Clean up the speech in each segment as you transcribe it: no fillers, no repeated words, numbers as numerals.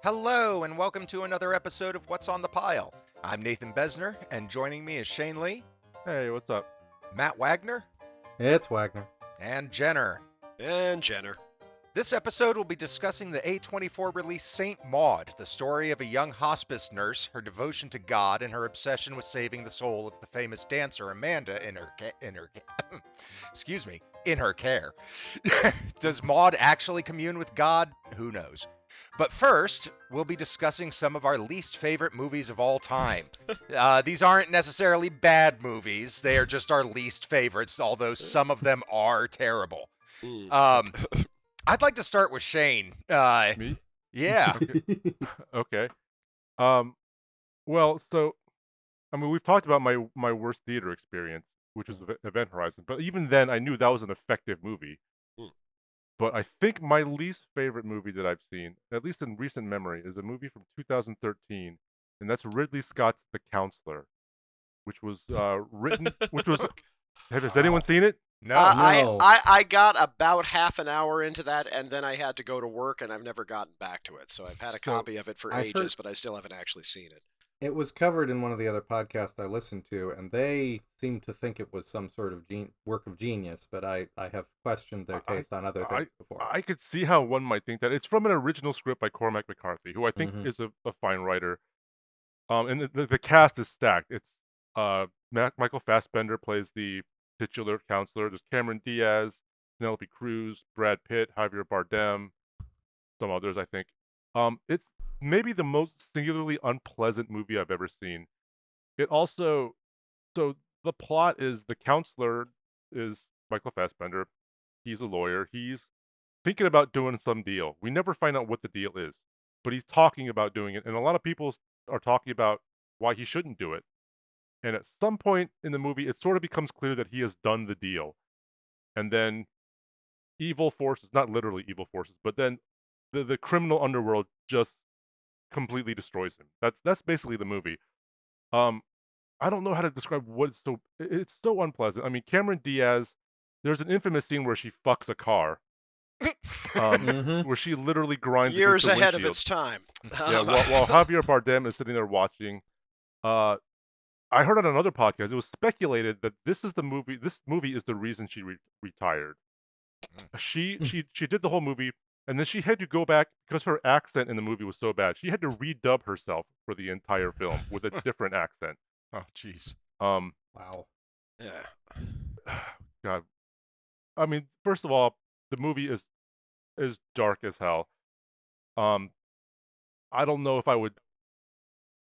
Hello, and welcome to another episode of What's on the Pile. I'm Nathan Besner, and joining me is Shane Lee, Hey, what's up? Matt Wagner, It's Wagner. and Jenner. And Jenner. This episode will be discussing the A24 release Saint Maud, the story of a young hospice nurse, her devotion to God, and her obsession with saving the soul of the famous dancer Amanda in her care. Does Maud actually commune with God? Who knows? But first, we'll be discussing some of our least favorite movies of all time. These aren't necessarily bad movies, they are just our least favorites, although some of them are terrible. I'd like to start with Shane. Me? Yeah. Okay. Well, we've talked about my worst theater experience, which was Event Horizon, but even then, I knew that was an effective movie. Mm. But I think my least favorite movie that I've seen, at least in recent memory, is a movie from 2013, and that's Ridley Scott's The Counselor, which was Has anyone seen it? No. No. I got about half an hour into that, and then I had to go to work, and I've never gotten back to it. So I've had a copy of it for ages, but I still haven't actually seen it. It was covered in one of the other podcasts I listened to, and they seemed to think it was some sort of work of genius, but I have questioned their taste on other things before. I could see how one might think that. It's from an original script by Cormac McCarthy, who I think is a fine writer. And the cast is stacked. It's Michael Fassbender plays the titular counselor. There's Cameron Diaz, Penelope Cruz, Brad Pitt, Javier Bardem, some others, I think. It's maybe the most singularly unpleasant movie I've ever seen. It also, so the plot is the counselor is Michael Fassbender. He's a lawyer. He's thinking about doing some deal. We never find out what the deal is, but he's talking about doing it. And a lot of people are talking about why he shouldn't do it. And at some point in the movie, it sort of becomes clear that he has done the deal. And then evil forces, not literally evil forces, but then the criminal underworld just completely destroys him. That's basically the movie. I don't know how to describe it's so unpleasant. I mean, Cameron Diaz, there's an infamous scene where she fucks a car. Where she literally grinds years against the ahead of windshield. its time. Yeah, while Javier Bardem is sitting there watching. I heard on another podcast, it was speculated that this movie is the reason she retired. She did the whole movie, and then she had to go back because her accent in the movie was so bad. She had to redub herself for the entire film with a different accent. Oh, jeez. Wow. Yeah. God. I mean, first of all, the movie is dark as hell. I don't know if I would,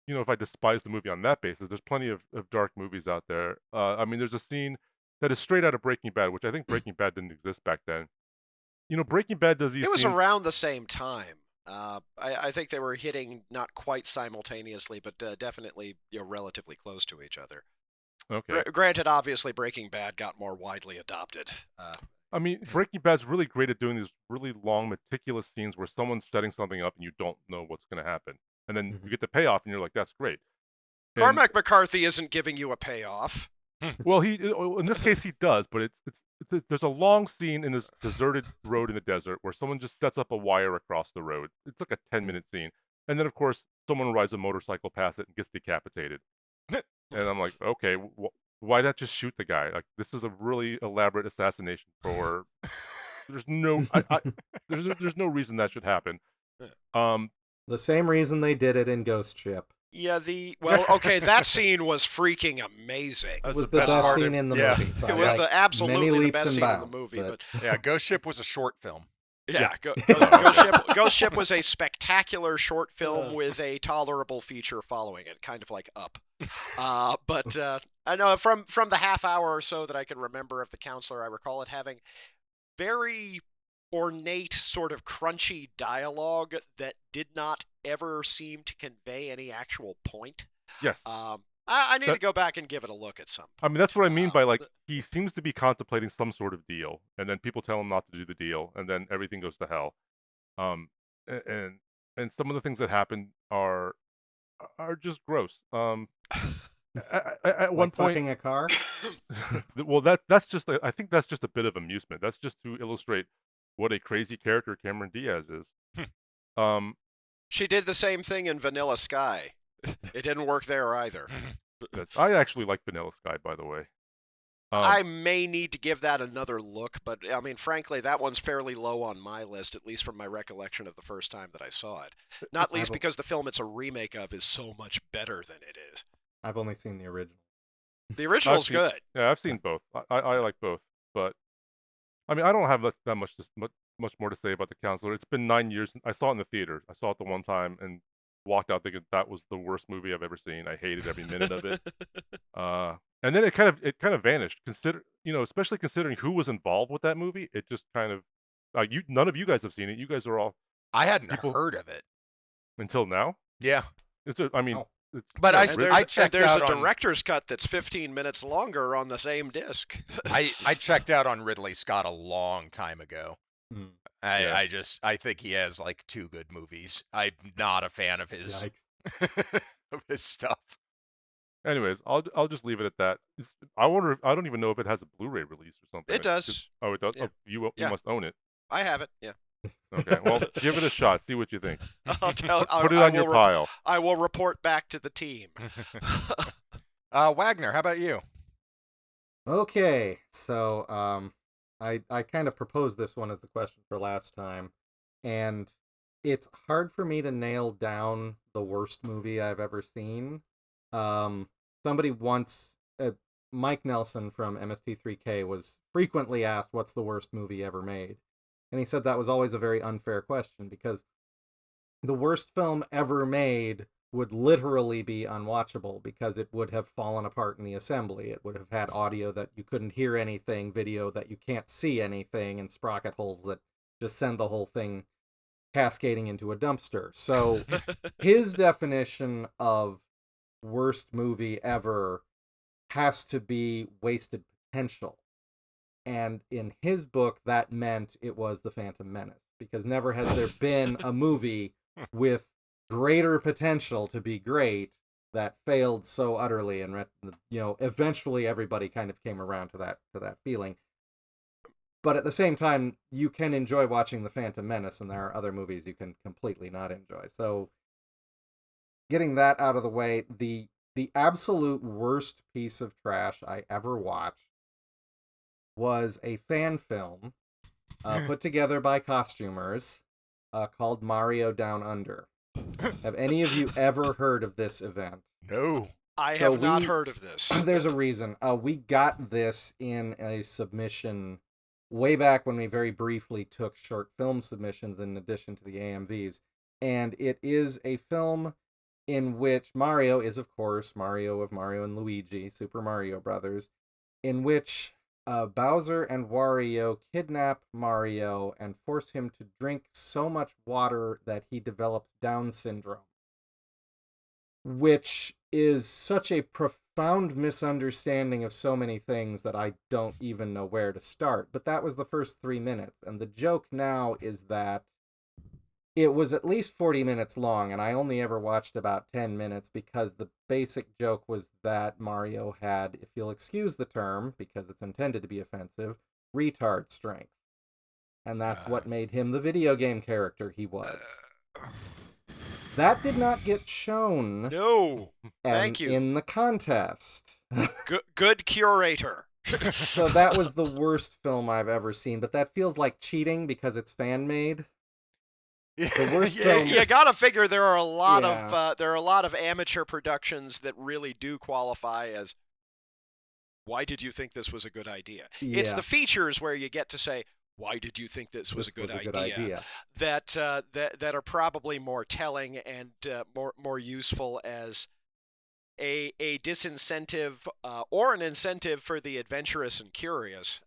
if I despise the movie on that basis. There's plenty of dark movies out there. I mean, there's a scene that is straight out of Breaking Bad, which I think Breaking Bad didn't exist back then. Breaking Bad does these It was scenes... around the same time. I think they were hitting not quite simultaneously, but definitely relatively close to each other. Okay. Granted, obviously, Breaking Bad got more widely adopted. I mean, Breaking Bad's really great at doing these really long, meticulous scenes where someone's setting something up and you don't know what's going to happen. And then you get the payoff and you're like, that's great. Cormac McCarthy isn't giving you a payoff. Well, in this case, he does, but there's a long scene in this deserted road in the desert where someone just sets up a wire across the road. It's like a 10-minute scene. And then, of course, someone rides a motorcycle past it and gets decapitated. And I'm like, okay, why not just shoot the guy? Like, this is a really elaborate assassination for... There's no there's no reason that should happen. The same reason they did it in Ghost Ship. Yeah, that scene was freaking amazing. It was the best scene in the movie. It was absolutely the best scene in the movie. But Yeah, Ghost Ship was a short film. Yeah, Ghost Ship was a spectacular short film with a tolerable feature following it, kind of like Up. But I know from the half hour or so that I can remember of The Counselor, I recall it having very ornate, sort of crunchy dialogue that did not ever seem to convey any actual point. Yes. I need to go back and give it a look at some point. I mean, that's what I mean by, he seems to be contemplating some sort of deal, and then people tell him not to do the deal, and then everything goes to hell. And some of the things that happen are just gross. At one point, fucking a car. well, that's just I think that's just a bit of amusement. That's just to illustrate what a crazy character Cameron Diaz is. She did the same thing in Vanilla Sky. It didn't work there either. I actually like Vanilla Sky, by the way. I may need to give that another look, but I mean, frankly, that one's fairly low on my list, at least from my recollection of the first time that I saw it. Not least because the film it's a remake of is so much better than it is. I've only seen the original. The original's good. Yeah, I've seen both. I like both, but I mean, I don't have that much more to say about The Counselor. It's been 9 years. I saw it in the theater. I saw it the one time and walked out thinking that was the worst movie I've ever seen. I hated every minute of it. And then it kind of vanished. Especially considering who was involved with that movie. It just kind of none of you guys have seen it. You guys are all I hadn't heard of it until now. Yeah, but I checked there's out a on director's cut that's 15 minutes longer on the same disc. I checked out on Ridley Scott a long time ago. Hmm. I think he has like 2 good movies. I'm not a fan of his of his stuff. Anyways, I'll just leave it at that. I don't even know if it has a Blu-ray release or something. It does. Oh, it does. Yeah. Oh, you must own it. I have it. Yeah. Okay. Well, give it a shot. See what you think. Put it on your pile. I will report back to the team. Wagner, how about you? Okay, so I kind of proposed this one as the question for last time, and it's hard for me to nail down the worst movie I've ever seen. Somebody once, Mike Nelson from MST3K was frequently asked what's the worst movie ever made. And he said that was always a very unfair question because the worst film ever made would literally be unwatchable because it would have fallen apart in the assembly. It would have had audio that you couldn't hear anything, video that you can't see anything, and sprocket holes that just send the whole thing cascading into a dumpster. So his definition of worst movie ever has to be wasted potential. And in his book, that meant it was The Phantom Menace, because never has there been a movie with greater potential to be great that failed so utterly. And eventually everybody kind of came around to that feeling. But at the same time, you can enjoy watching The Phantom Menace, and there are other movies you can completely not enjoy. So, getting that out of the way, the absolute worst piece of trash I ever watched was a fan film put together by costumers called Mario Down Under. Have any of you ever heard of this event? No. I have not heard of this. There's a reason. We got this in a submission way back when we very briefly took short film submissions in addition to the AMVs. And it is a film in which Mario is, of course, Mario of Mario and Luigi, Super Mario Brothers, in which Bowser and Wario kidnap Mario and force him to drink so much water that he develops Down syndrome, which is such a profound misunderstanding of so many things that I don't even know where to start. But that was the first 3 minutes, and the joke now is that it was at least 40 minutes long, and I only ever watched about 10 minutes because the basic joke was that Mario had, if you'll excuse the term, because it's intended to be offensive, retard strength. And that's what made him the video game character he was. That did not get shown. No. Thank you. In the contest. Good curator. So that was the worst film I've ever seen, but that feels like cheating because it's fan-made. The worst film. You gotta figure there are a lot of amateur productions that really do qualify as. Why did you think this was a good idea? Yeah. It's the features where you get to say, why did you think this was a good idea? That are probably more telling and more useful as a disincentive or an incentive for the adventurous and curious.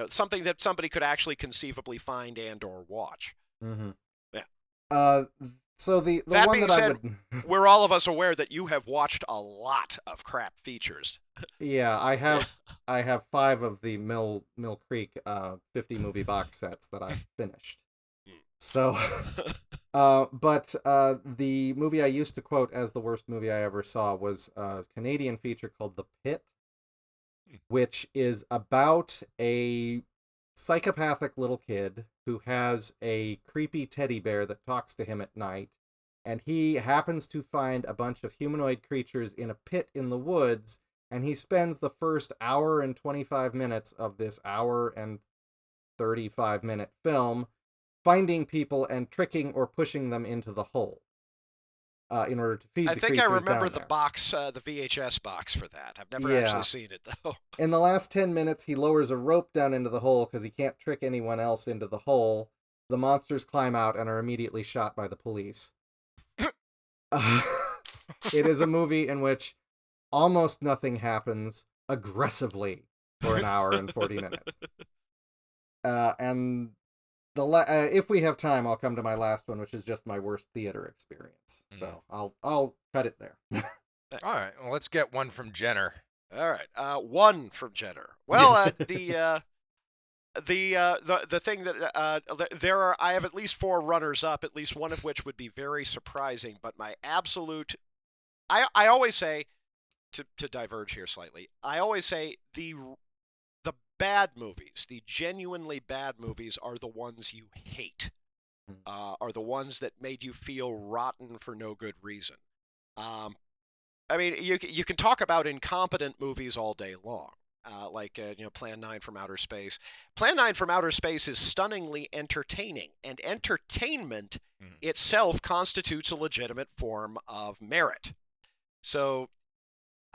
Something that somebody could actually conceivably find and or watch. Mm-hmm. Yeah. So the that one being that said, I would... we're all of us aware that you have watched a lot of crap features. Yeah, I have 5 of the Mill Creek 50 movie box sets that I've finished. So, but the movie I used to quote as the worst movie I ever saw was a Canadian feature called The Pit, which is about a psychopathic little kid who has a creepy teddy bear that talks to him at night and he happens to find a bunch of humanoid creatures in a pit in the woods, and he spends the first hour and 25 minutes of this hour and 35-minute film finding people and tricking or pushing them into the hole in order to feed the creatures I think I remember down the there. box, the VHS box for that. I've never Yeah. actually seen it, though. In the last 10 minutes, he lowers a rope down into the hole because he can't trick anyone else into the hole. The monsters climb out and are immediately shot by the police. It is a movie in which almost nothing happens aggressively for an hour and 40 minutes. And if we have time, I'll come to my last one, which is just my worst theater experience. So I'll cut it there. All right, well, let's get one from Jenner. All right, one from Jenner. Well, the thing that there are, I have at least 4 runners up, at least one of which would be very surprising. But my absolute, I always say, to diverge here slightly, I always say the bad movies, the genuinely bad movies, are the ones you hate, are the ones that made you feel rotten for no good reason. I mean, you can talk about incompetent movies all day long, like Plan 9 from Outer Space. Plan 9 from Outer Space is stunningly entertaining, and entertainment itself constitutes a legitimate form of merit. So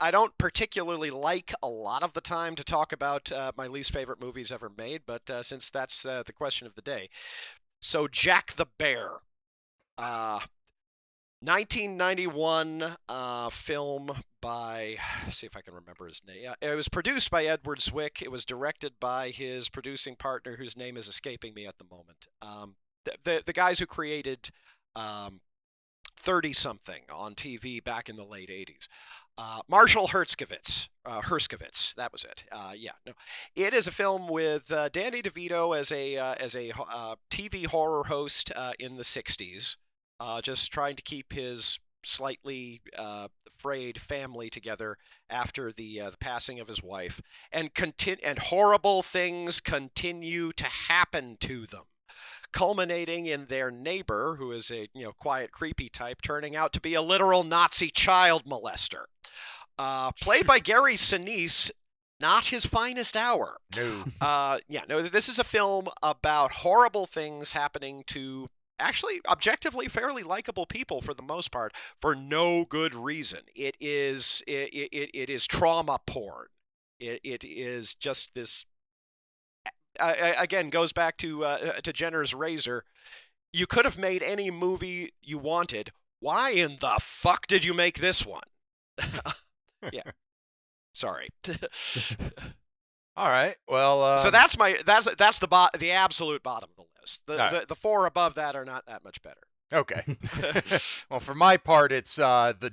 I don't particularly like a lot of the time to talk about my least favorite movies ever made, but since that's the question of the day. So Jack the Bear. 1991 film by, see if I can remember his name. Yeah, it was produced by Edward Zwick. It was directed by his producing partner, whose name is escaping me at the moment. The guys who created 30-something on TV back in the late 80s. Marshall Herskovitz, that was it. It is a film with Danny DeVito as a TV horror host in the 60s, just trying to keep his slightly frayed family together after the passing of his wife, and horrible things continue to happen to them, culminating in their neighbor, who is a quiet, creepy type, turning out to be a literal Nazi child molester. Played by Gary Sinise, not his finest hour. No. This is a film about horrible things happening to actually objectively fairly likable people for the most part, for no good reason. It is trauma porn. It is just this. Again, goes back to Jenner's Razor. You could have made any movie you wanted. Why in the fuck did you make this one? Yeah. Sorry. All right. Well. So that's the absolute bottom of the list. The 4 above that are not that much better. Okay. Well, for my part, it's the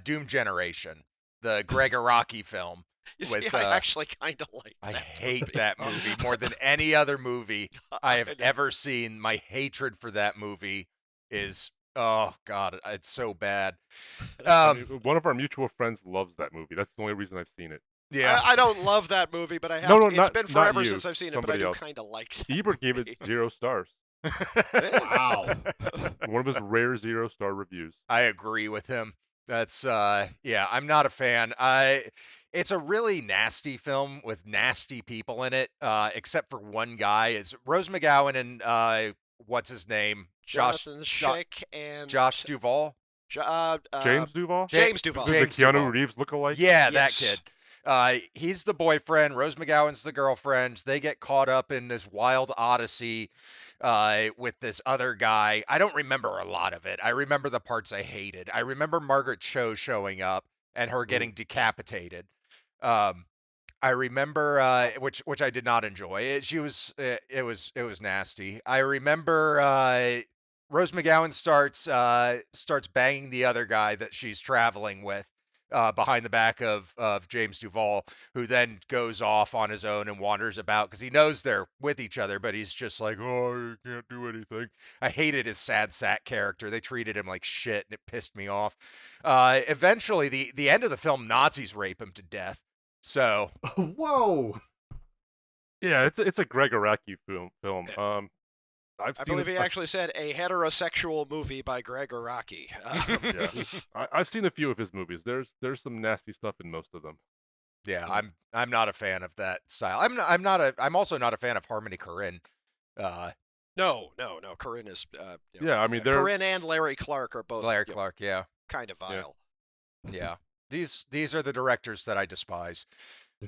Doom Generation, the Greg Araki film. You see, I actually kind of like that. I hate that movie more than any other movie I have ever seen. My hatred for that movie is, oh God, it's so bad. One of our mutual friends loves that movie. That's the only reason I've seen it. Yeah. I don't love that movie, but I have. It's been forever since I've seen it, but I do kind of like that Ebert gave it 0 stars. Wow. One of his rare 0-star reviews. I agree with him. That's I'm not a fan. It's a really nasty film with nasty people in it, except for one guy. It's Rose McGowan and what's his name? Jonathan Schick and Josh Duvall. James Duvall? James Duvall. The Keanu Reeves lookalike? Yeah, that kid. He's the boyfriend. Rose McGowan's the girlfriend. They get caught up in this wild odyssey with this other guy. I don't remember a lot of it. I remember the parts I hated. I remember Margaret Cho showing up and her getting decapitated. I remember which I did not enjoy. It was nasty. I remember Rose McGowan starts banging the other guy that she's traveling with behind the back of James Duvall, who then goes off on his own and wanders about because he knows they're with each other, but he's just like, oh, I can't do anything. I hated his sad sack character. They treated him like shit, and it pissed me off. Eventually, the end of the film, Nazis rape him to death. So, whoa. Yeah, it's a Greg Araki film. I believe he actually said a heterosexual movie by Greg Araki. Yeah, I've seen a few of his movies. There's some nasty stuff in most of them. Yeah, I'm not a fan of that style. I'm also not a fan of Harmony Korine. No. Corinne is. Yeah, I mean, Corinne and Larry Clark are both. Larry Clark, yeah. Kind of vile. Yeah. These are the directors that I despise.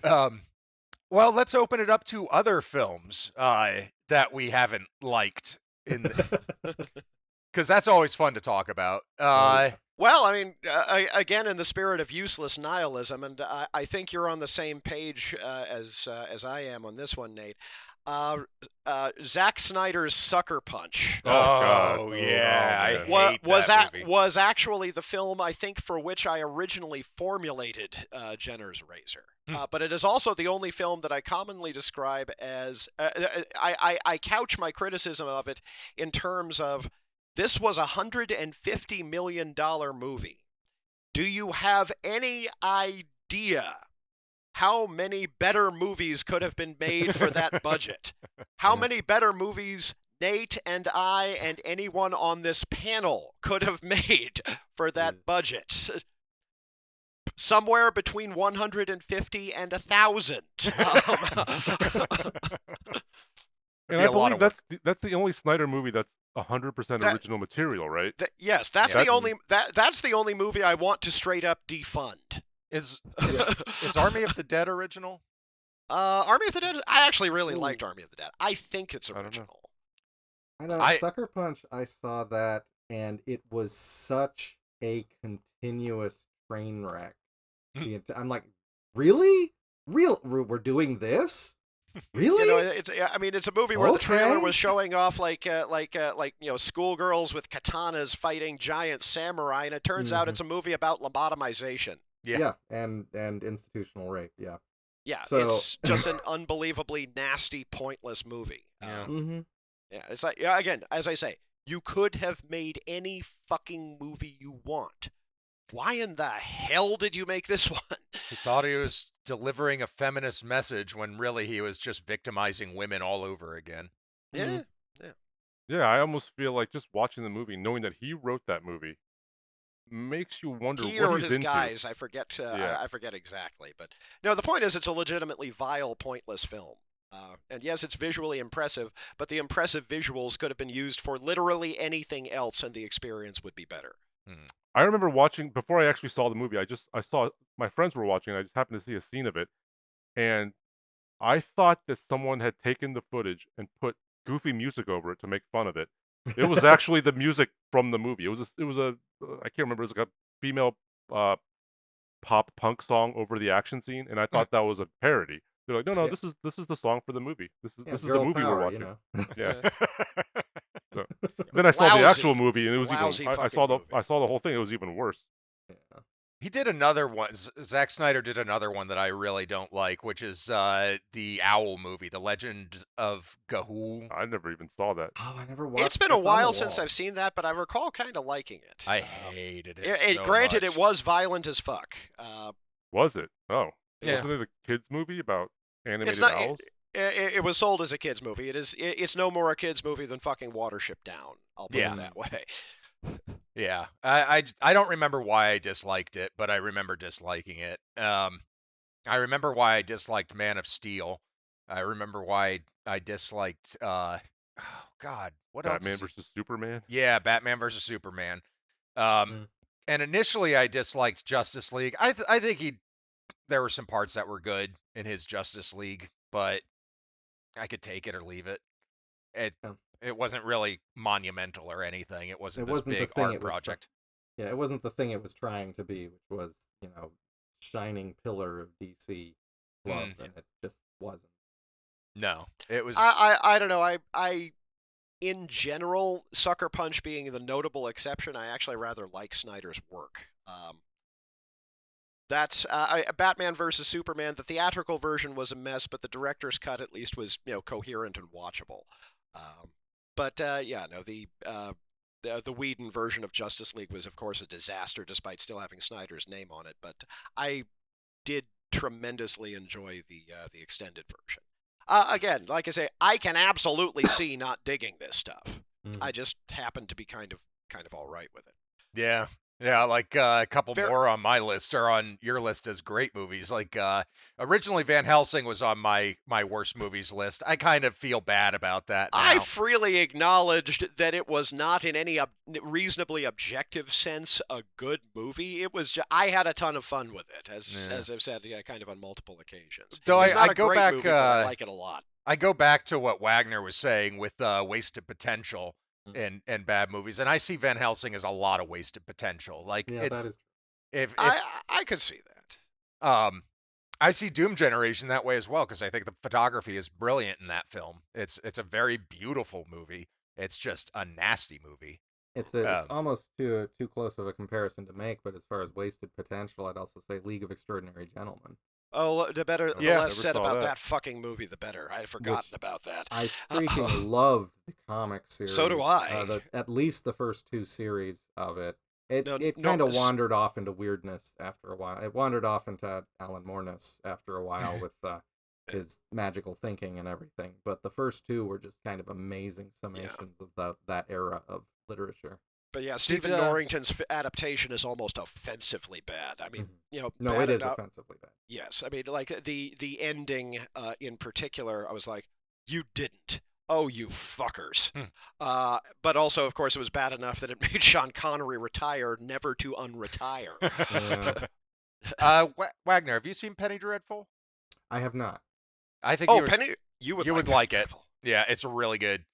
Well, let's open it up to other films that we haven't liked because that's always fun to talk about. Well, I mean, again, in the spirit of useless nihilism, and I think you're on the same page as I am on this one, Nate. Zack Snyder's Sucker Punch. Oh God! Yeah, I hate that movie. Was actually the film, I think, for which I originally formulated Jenner's Razor. But it is also the only film that I commonly describe as I couch my criticism of it in terms of this was $150 million movie. Do you have any idea how many better movies could have been made for that budget? How many better movies Nate and I and anyone on this panel could have made for that budget? Somewhere between 150 and 1,000. And I believe that's the only Snyder movie that's 100% original material, right? Yes, that's the only movie I want to straight up defund. Is Army of the Dead original? Army of the Dead. I actually really liked Army of the Dead. I think it's original. I know. Sucker Punch. I saw that, and it was such a continuous train wreck. I'm like, really? We're doing this? Really? It's a movie where the trailer was showing off like schoolgirls with katanas fighting giant samurai, and it turns out it's a movie about lobotomization. Yeah, and institutional rape. Yeah. Yeah, so... it's just an unbelievably nasty, pointless movie. Yeah. It's like, again, as I say, you could have made any fucking movie you want. Why in the hell did you make this one? He thought he was delivering a feminist message when really he was just victimizing women all over again. Yeah. Yeah, I almost feel like just watching the movie, knowing that he wrote that movie, makes you wonder he what or he's his into. guys. I forget. I forget exactly, but no. The point is, it's a legitimately vile, pointless film. And yes, it's visually impressive, but the impressive visuals could have been used for literally anything else, and the experience would be better. I remember watching before I actually saw the movie. I saw my friends were watching. I just happened to see a scene of it, and I thought that someone had taken the footage and put goofy music over it to make fun of it. It was actually the music from the movie. It was a I can't remember. It was like a female pop punk song over the action scene, and I thought that was a parody. They're like, no, this is the song for the movie. This is the movie we're watching. You know? Yeah. So, then I saw the actual movie, and it was even. I saw the whole thing. It was even worse. Yeah. He did another one. Zack Snyder did another one that I really don't like, which is the Owl movie, The Legend of Ga'Hoole. I never even saw that. Oh, I never watched. It's been a while since I've seen that, but I recall kind of liking it. I hated it. Granted, much. it was violent as fuck. Was it? Oh, yeah. Wasn't it a kids movie about animated owls? It was sold as a kids movie. It's no more a kids movie than fucking Watership Down. I'll put it that way. Yeah, I don't remember why I disliked it, but I remember disliking it. I remember why I disliked Man of Steel. I remember why I disliked oh God, what else? Batman versus Superman. Yeah, Batman versus Superman. And initially I disliked Justice League. I think there were some parts that were good in his Justice League, but I could take it or leave it. It wasn't really monumental or anything. It wasn't this big art project. Yeah, it wasn't the thing it was trying to be, which was, shining pillar of DC love, and it just wasn't. No, it was. I don't know. I in general, Sucker Punch being the notable exception, I actually rather like Snyder's work. That's Batman versus Superman. The theatrical version was a mess, but the director's cut at least was coherent and watchable. The Whedon version of Justice League was, of course, a disaster, despite still having Snyder's name on it. But I did tremendously enjoy the extended version. Again, like I say, I can absolutely see not digging this stuff. Mhm. I just happen to be kind of all right with it. Yeah. Yeah, like a couple Fair- more on my list or on your list as great movies. Like originally Van Helsing was on my worst movies list. I kind of feel bad about that I now. freely acknowledged that it was not in any reasonably objective sense a good movie. It was I had a ton of fun with it, as I've said, kind of on multiple occasions. Though It's not I a go great back movie, but I like it a lot. I go back to what Wagner was saying with wasted potential Mhm. in bad movies, and I see Van Helsing as a lot of wasted potential. Like Yeah, it's that is. if I could see that. I see Doom Generation that way as well because I think the photography is brilliant in that film. It's a very beautiful movie. It's just a nasty movie. It's Um, almost too close of a comparison to make, but as far as wasted potential, I'd also say League of Extraordinary Gentlemen. Oh, the Yeah. less said Never saw about that. that fucking movie, the better. I had forgotten about that. I freaking loved the comic series. So do I. At least the first 2 series of it. It No, kind of no, wandered off into weirdness after a while. It wandered off into Alan Moore-ness after a while with his magical thinking and everything. But the first 2 were just kind of amazing summations of that era of literature. But yeah, Stephen Norrington's adaptation is almost offensively bad. I mean, No, bad it is enough. offensively bad. Yes, I mean, like the ending in particular, I was like, you didn't. Oh, you fuckers. But also, of course, it was bad enough that it made Sean Connery retire, never to unretire. Wagner, have you seen Penny Dreadful? I have not. I think Penny, you would like Penny it. Dreadful. Yeah, it's really good.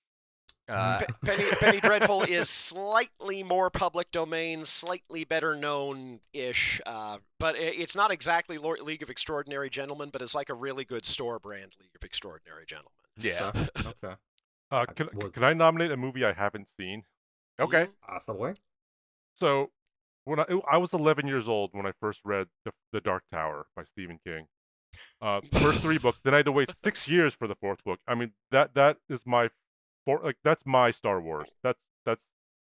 Penny Dreadful is slightly more public domain, slightly better known-ish, but it's not exactly League of Extraordinary Gentlemen, but it's like a really good store brand League of Extraordinary Gentlemen. Yeah. Okay. Can I nominate a movie I haven't seen? Okay. Possibly. So when I was 11 years old when I first read the Dark Tower by Stephen King. First 3 books, then I had to wait 6 years for the 4th book. I mean that is my that's my Star Wars.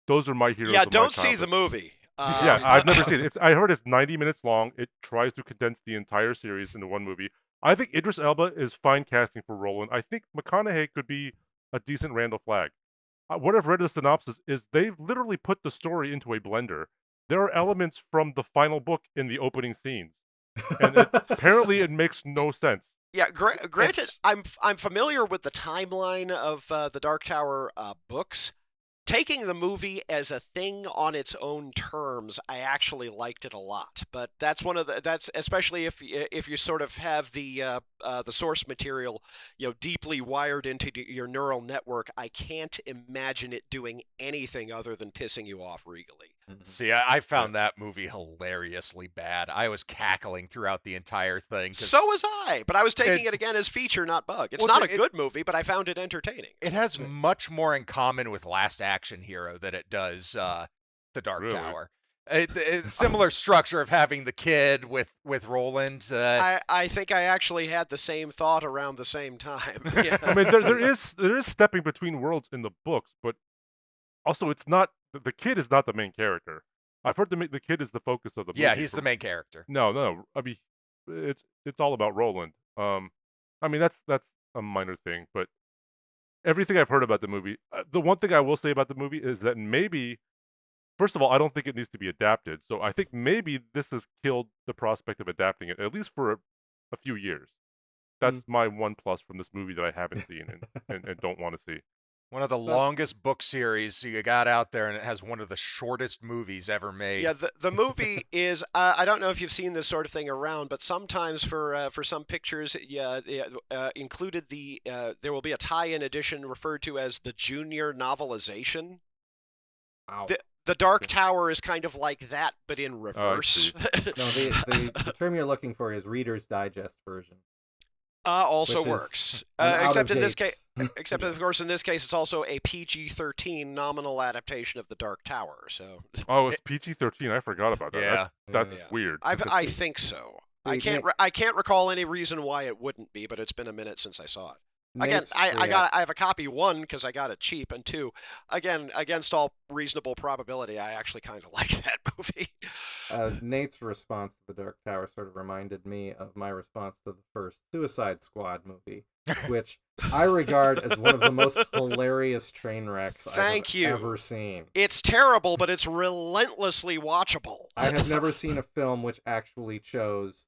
Those are my heroes. Yeah, of don't my see childhood. the movie. Yeah, I've never seen it. I heard it's 90 minutes long. It tries to condense the entire series into one movie. I think Idris Elba is fine casting for Roland. I think McConaughey could be a decent Randall Flagg. What I've read of the synopsis is they've literally put the story into a blender. There are elements from the final book in the opening scenes, and apparently it makes no sense. Yeah, granted, I'm familiar with the timeline of the Dark Tower books. Taking the movie as a thing on its own terms, I actually liked it a lot. But that's that's especially if you sort of have the source material, deeply wired into your neural network. I can't imagine it doing anything other than pissing you off regally. See, I found that movie hilariously bad. I was cackling throughout the entire thing. So was I, but I was taking it again as feature, not bug. It's not a good movie, but I found it entertaining. It has much more in common with Last Action Hero than it does The Dark Tower. It's similar structure of having the kid with Roland. I think I actually had the same thought around the same time. Yeah. I mean, there is stepping between worlds in the books, but also it's not the kid is not the main character. I've heard the kid is the focus of the movie. Yeah, he's the main character. No. I mean, it's all about Roland. I mean that's a minor thing, but everything I've heard about the movie, the one thing I will say about the movie is that maybe, first of all, I don't think it needs to be adapted. So I think maybe this has killed the prospect of adapting it, at least for a few years. That's my one plus from this movie that I haven't seen and don't want to see. One of the longest book series you got out there, and it has one of the shortest movies ever made. Yeah, the movie is. I don't know if you've seen this sort of thing around, but sometimes for some pictures, included there will be a tie-in edition referred to as the junior novelization. Wow. The Dark Tower is kind of like that, but in reverse. No, the term you're looking for is Reader's Digest version. Also works, except in this case. Except of course, in this case, it's also a PG-13 nominal adaptation of the Dark Tower. So. Oh, it's PG-13. I forgot about that. Yeah, that's weird. I think so. I can't recall any reason why it wouldn't be, but it's been a minute since I saw it. Again, I have a copy, 1, because I got it cheap, and 2, again, against all reasonable probability, I actually kind of like that movie. Nate's response to the Dark Tower sort of reminded me of my response to the first Suicide Squad movie, which I regard as one of the most hilarious train wrecks Thank I've you. ever seen. It's terrible, but it's relentlessly watchable. I have never seen a film which actually chose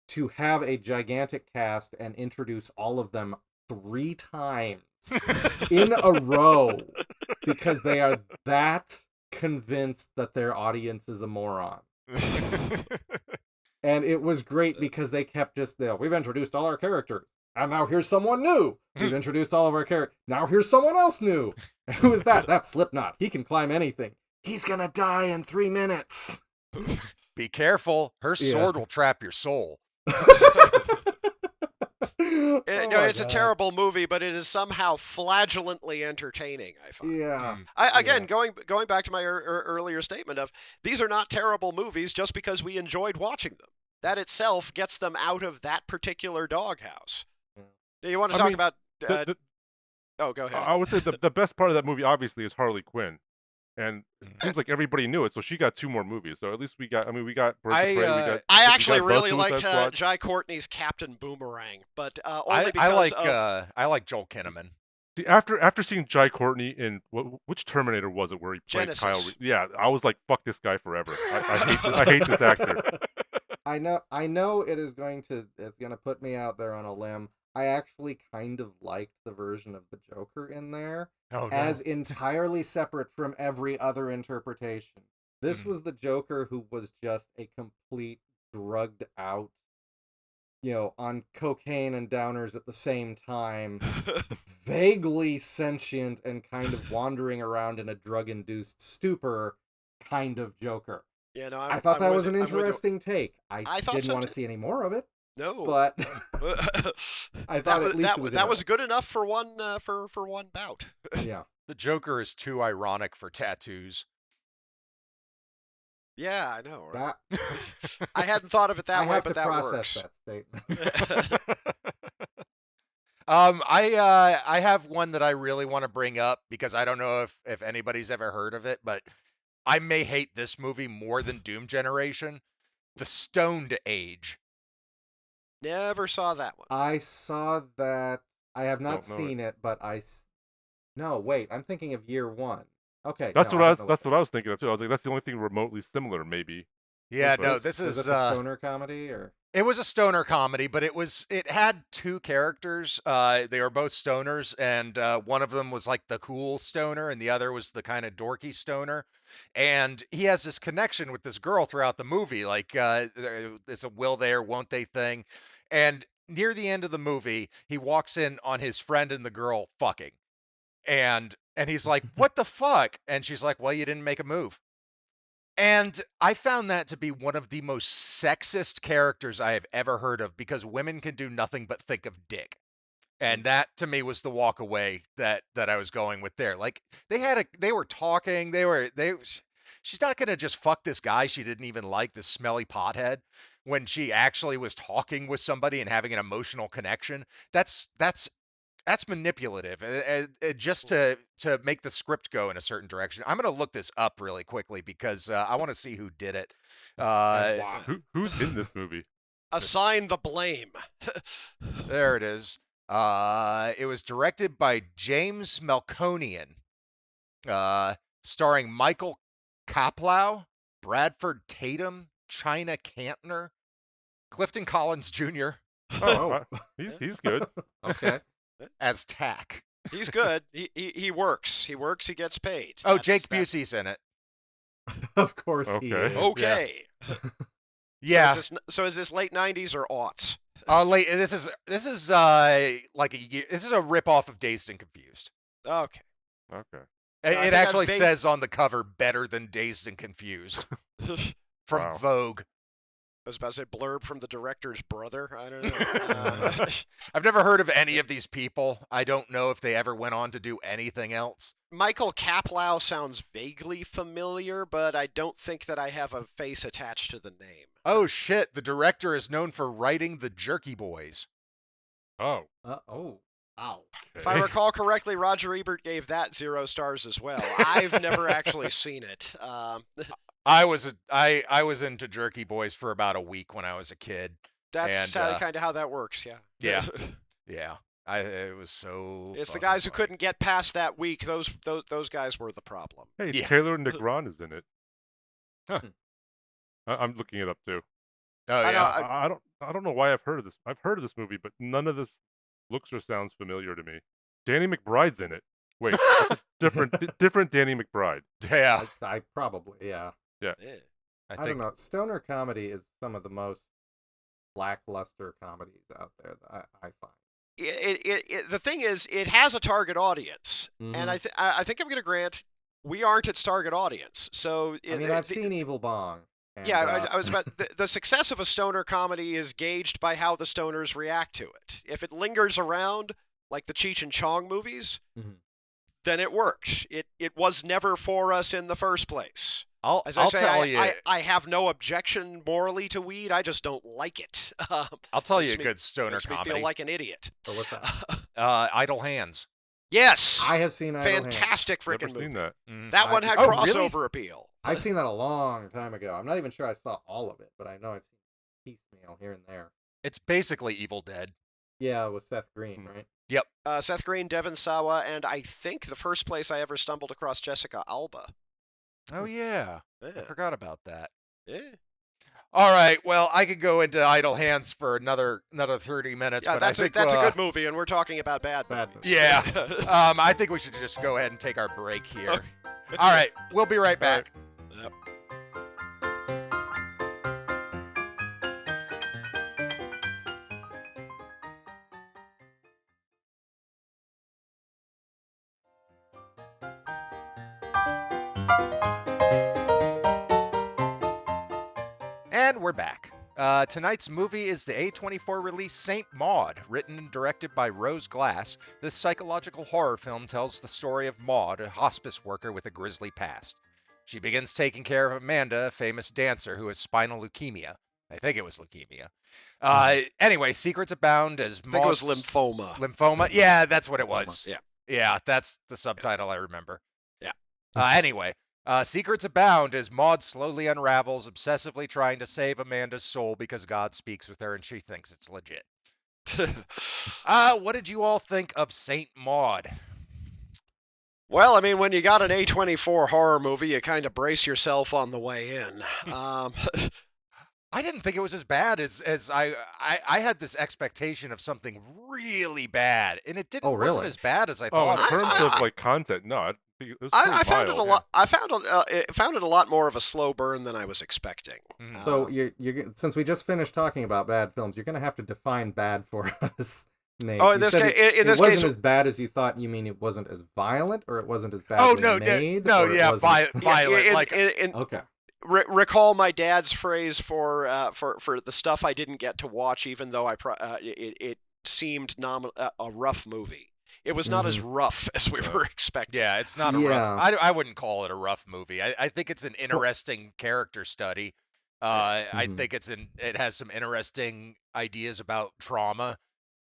to have a gigantic cast and introduce all of them 3 times in a row because they are that convinced that their audience is a moron. And it was great because they kept just, we've introduced all our characters, and now here's someone new. We've introduced all of our characters. Now here's someone else new. And who is that? That's Slipknot. He can climb anything. He's gonna die in 3 minutes. Be careful. Her sword will trap your soul. It's a terrible movie, but it is somehow flagellantly entertaining, I find. Yeah. Going back to my earlier statement of these are not terrible movies just because we enjoyed watching them. That itself gets them out of that particular doghouse. You want to talk about... oh, go ahead. I would say the best part of that movie, obviously, is Harley Quinn. And it seems like everybody knew it, so she got 2 more movies. So at least we got Birds of Prey. I actually really Suicide liked Squad. Jai Courtney's Captain Boomerang, but only because I like Joel Kinnaman. See, after seeing Jai Courtney in which Terminator was it where he played Genesis. Kyle? Yeah, I was like, fuck this guy forever. I hate this actor. I know it's gonna put me out there on a limb. I actually kind of liked the version of the Joker in there as entirely separate from every other interpretation. This was the Joker who was just a complete drugged out, on cocaine and downers at the same time, vaguely sentient and kind of wandering around in a drug-induced stupor kind of Joker. Yeah, no, I thought that was an interesting take. I didn't want to see any more of it. No, but I thought at least that was good enough for one bout. Yeah, the Joker is too ironic for tattoos. Yeah, I know. Right? I hadn't thought of it that way, but that works. That statement. I have one that I really want to bring up because I don't know if anybody's ever heard of it, but I may hate this movie more than Doom Generation. The Stoned Age. Never saw that one. I saw that. I have not seen it, but No, wait. I'm thinking of Year One. Okay. That's what I was thinking of too. I was like, that's the only thing remotely similar, maybe. Yeah, this is a stoner comedy, or it was a stoner comedy, but it had 2 characters. They were both stoners, and one of them was like the cool stoner, and the other was the kind of dorky stoner. And he has this connection with this girl throughout the movie, like it's a will they or won't they thing. And near the end of the movie, he walks in on his friend and the girl fucking, and he's like, "What the fuck?" And she's like, "Well, you didn't make a move." And I found that to be one of the most sexist characters I have ever heard of, because women can do nothing but think of dick. And that to me was the walk away that I was going with there. Like they were talking, she's not going to just fuck this guy she didn't even like, this smelly pothead, when she actually was talking with somebody and having an emotional connection. That's manipulative, just to make the script go in a certain direction. I'm going to look this up really quickly because I want to see who did it. Who's in this movie? Assign the blame. There it is. It was directed by James Melkonian, starring Michael Kaplow, Bradford Tatum, China Cantner, Clifton Collins Jr. Oh, he's good. Okay. As Tack. He's good. He works. He works. He gets paid. Oh, Jake Busey's in it. Of course he is. Okay. Yeah. So is this late 90s or aughts? Late. This is like a year. This is a ripoff of Dazed and Confused. Okay. It actually says on the cover, "Better than Dazed and Confused," from Vogue. I was about to say blurb from the director's brother. I don't know. I've never heard of any of these people. I don't know if they ever went on to do anything else. Michael Kaplow sounds vaguely familiar, but I don't think that I have a face attached to the name. Oh shit! The director is known for writing The Jerky Boys. Oh. Oh. Wow. If I recall correctly, Roger Ebert gave that 0 stars as well. I've never actually seen it. I was into Jerky Boys for about a week when I was a kid. That's kind of how that works, yeah. Yeah. Yeah. It was so. It's the fucking guys who funny. couldn't get past that week. Those guys were the problem. Hey, Yeah. Taylor Negron is in it. Huh. I'm looking it up too. Oh I know, yeah. I don't know why I've heard of this. I've heard of this movie, but none of this looks or sounds familiar to me. Danny McBride's in it. Wait, that's a different Danny McBride. Yeah. I probably, yeah. Yeah. I I think. don't know. Stoner comedy is some of the most lackluster comedies out there that I find. The thing is, it has a target audience, and Mhm. I think I'm going to grant we aren't its target audience. So I mean, I've seen Evil Bong. And, yeah, I was about the success of a stoner comedy is gauged by how the stoners react to it. If it lingers around like the Cheech and Chong movies, Mhm. then it worked. It was never for us in the first place. I'll As I say, tell you. I have no objection morally to weed. I just don't like it. I'll tell you a Makes me- good stoner Makes me comedy. feel like an idiot. So what's that? Idle Hands. Yes, I have seen Idle Hands. fantastic Never freaking movie. seen that. Mhm. That one had Oh, really? crossover appeal. I've seen that a long time ago. I'm not even sure I saw all of it, but I know I've seen piecemeal here and there. It's basically Evil Dead. Yeah, with Seth Green, right? Yep. Seth Green, Devon Sawa, and I think the first place I ever stumbled across Jessica Alba. Oh yeah. I Yeah. forgot about that. Yeah. All right. Well, I could go into Idle Hands for another 30 minutes, Yeah, but that's I think a good movie, and we're talking about bad Bad movies. Yeah. I think we should just go ahead and take our break here. Okay. All right. We'll be right back. Yep. And we're back. Tonight's movie is the A24 release Saint Maud, written and directed by Rose Glass. This psychological horror film tells the story of Maud, a hospice worker with a grisly past. She begins taking care of Amanda, a famous dancer who has spinal leukemia. I think it was leukemia. Anyway, secrets abound as I think it was Maud's lymphoma. lymphoma. Yeah, that's what it was. Yeah. Yeah, that's the subtitle I remember. Yeah. Anyway, secrets abound as Maud slowly unravels, obsessively trying to save Amanda's soul because God speaks with her and she thinks it's legit. What did you all think of Saint Maud? Well, I mean, when you got an A24 horror movie, you kind of brace yourself on the way in. I didn't think it was as bad as I had this expectation of something really bad, and it didn't. Oh, really? Wasn't as bad as I Oh, in thought. terms it was. of like content, no, I think it was pretty I found it mild. a lot. I found it a lot more of a slow burn than I was expecting. Mhm. So you're since we just finished talking about bad films, you're gonna have to define bad for us, Nate. Oh, in You this said case, it wasn't as bad as you thought. You mean it wasn't as violent, or it wasn't as badly made? no, or it yeah, wasn't... violent. Okay. Recall my dad's phrase for the stuff I didn't get to watch, even though it seemed a rough movie. It was not as rough as we were expecting. Yeah, it's not a rough. I wouldn't call it a rough movie. I think it's an interesting character study. I think it has some interesting ideas about trauma,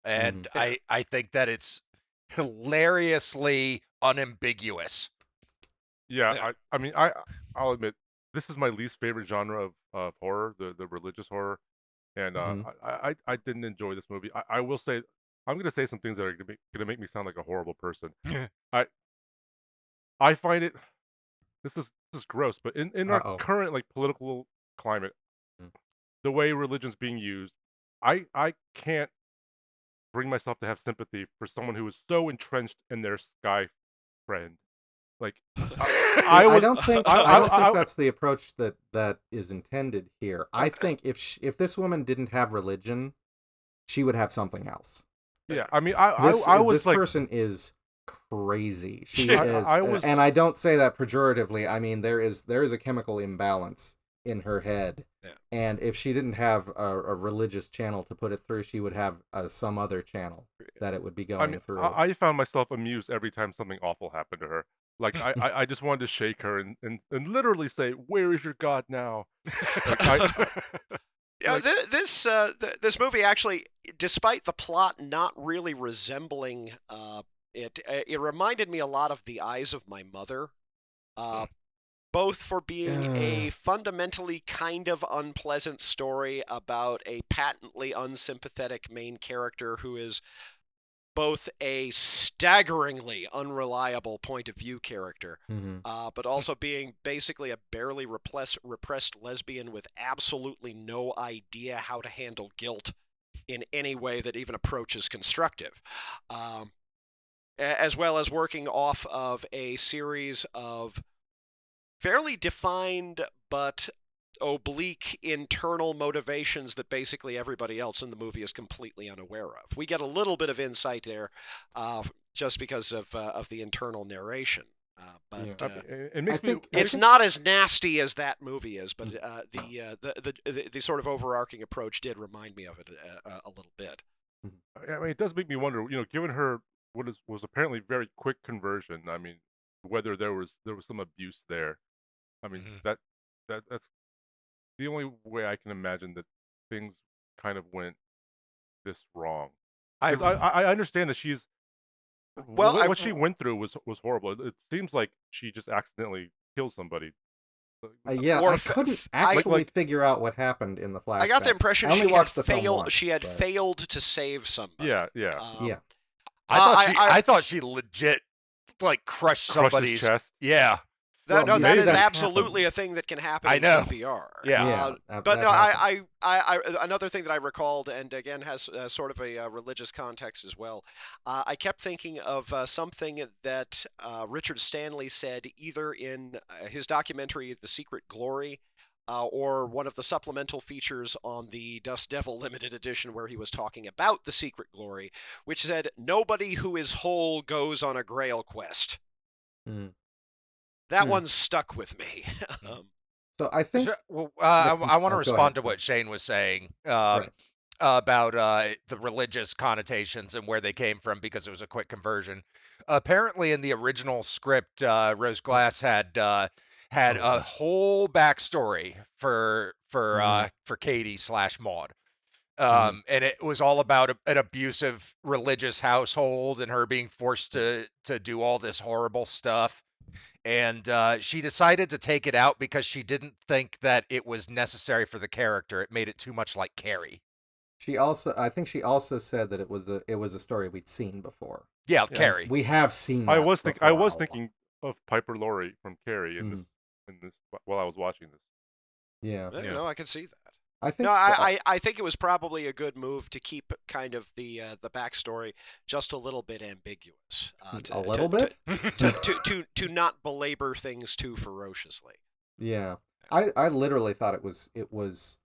and I think that it's hilariously unambiguous. Yeah, I mean, I'll admit this is my least favorite genre of horror, the religious horror, and I didn't enjoy this movie. I will say I'm going to say some things that are going to make me sound like a horrible person. I find it this is gross, but in our current like political climate, the way religion's being used, I can't bring myself to have sympathy for someone who is so entrenched in their sky friend. Like I don't think that's the approach that is intended here. I think if this woman didn't have religion, she would have something else. Yeah, I mean, this person is crazy. She is, and I don't say that pejoratively. I mean, there is a chemical imbalance in her head, and if she didn't have a religious channel to put it through, she would have some other channel that it would be going through. I found myself amused every time something awful happened to her. Like I just wanted to shake her and literally say, "Where is your God now?" This movie actually, despite the plot not really resembling it reminded me a lot of The Eyes of My Mother, both for being a fundamentally kind of unpleasant story about a patently unsympathetic main character who is both a staggeringly unreliable point of view character, but also being basically a barely repressed lesbian with absolutely no idea how to handle guilt in any way that even approaches constructive. As well as working off of a series of fairly defined but oblique internal motivations that basically everybody else in the movie is completely unaware of. We get a little bit of insight there just because of the internal narration. It makes It's not as nasty as that movie is, but the sort of overarching approach did remind me of it a little bit. I mean, it does make me wonder, given her was apparently very quick conversion. I mean, whether there was some abuse there. I mean, that's the only way I can imagine that things kind of went this wrong. I understand that she's what she went through was horrible. It seems like she just accidentally killed somebody. I couldn't actually figure out what happened in the flashback. I got the impression she had failed to save somebody. Yeah. I thought she legit crushed somebody's chest. Yeah. That is absolutely a thing that can happen in CPR. But no, I another thing that I recalled, and again has sort of a religious context as well. I kept thinking of something that Richard Stanley said either in his documentary The Secret Glory, or one of the supplemental features on the Dust Devil limited edition where he was talking about the Secret Glory, which said, "Nobody who is whole goes on a Grail quest." That one stuck with me. So I think... I want to respond to what Shane was saying about the religious connotations and where they came from because it was a quick conversion. Apparently, in the original script, Rose Glass had a whole backstory for Katie / Maud. And it was all about an abusive religious household and her being forced to do all this horrible stuff. And she decided to take it out because she didn't think that it was necessary for the character. It made it too much like Carrie. I think she also said that it was a story we'd seen before. Yeah, Carrie. We have seen that I was thinking of Piper Laurie from Carrie in this while I was watching this. Yeah. No, I can see that. I think I think it was probably a good move to keep kind of the backstory just a little bit ambiguous. A little bit? To not belabor things too ferociously. Yeah. I literally thought it was